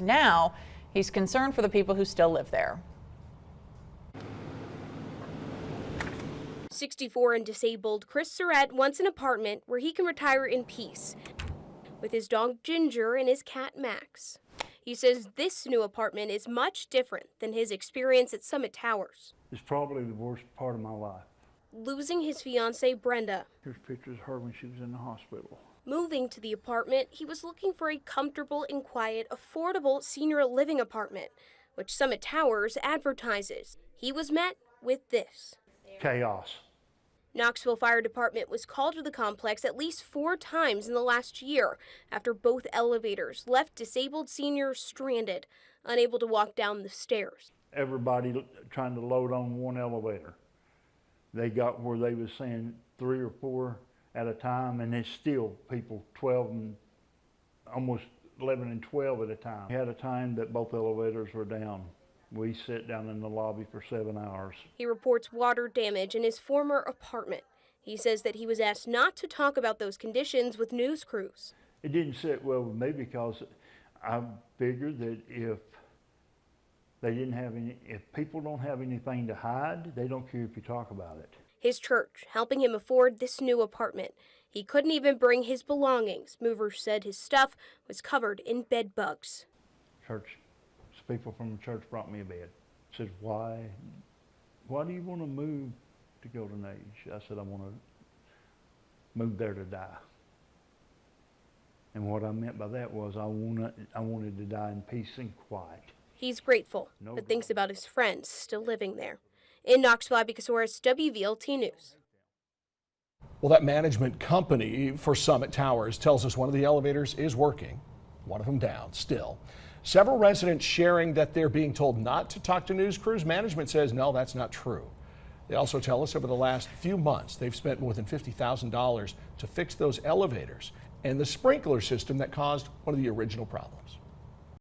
Now, he's concerned for the people who still live there. 64 and disabled Chris Surratt wants an apartment where he can retire in peace with his dog Ginger and his cat Max. He says this new apartment is much different than his experience at Summit Towers. It's probably the worst part of my life. Losing his fiancee Brenda. Here's pictures of her when she was in the hospital. Moving to the apartment, he was looking for a comfortable and quiet, affordable senior living apartment, which Summit Towers advertises. He was met with this. Chaos. Knoxville Fire Department was called to the complex at least 4 times in the last year after both elevators left disabled seniors stranded, unable to walk down the stairs. Everybody trying to load on one elevator. They got where they was saying 3 or 4 at a time, and there's still people 12 and almost 11 and 12 at a time. We had a time that both elevators were down. We sat down in the lobby for 7 hours. He reports water damage in his former apartment. He says that he was asked not to talk about those conditions with news crews. It didn't sit well with me because I figured that if people don't have anything to hide, they don't care if you talk about it. His church helping him afford this new apartment. He couldn't even bring his belongings. Movers said his stuff was covered in bed bugs. People from the church brought me a bed. Said, why do you want to move to Golden Age? I said, I want to move there to die. And what I meant by that was I wanted to die in peace and quiet. He's grateful, but thinks about his friends still living there. In Knoxville, Abby Casoris, WVLT News. Well, that management company for Summit Towers tells us one of the elevators is working, one of them down still. Several residents sharing that they're being told not to talk to news crews. Management says, no, that's not true. They also tell us over the last few months, they've spent more than $50,000 to fix those elevators and the sprinkler system that caused one of the original problems.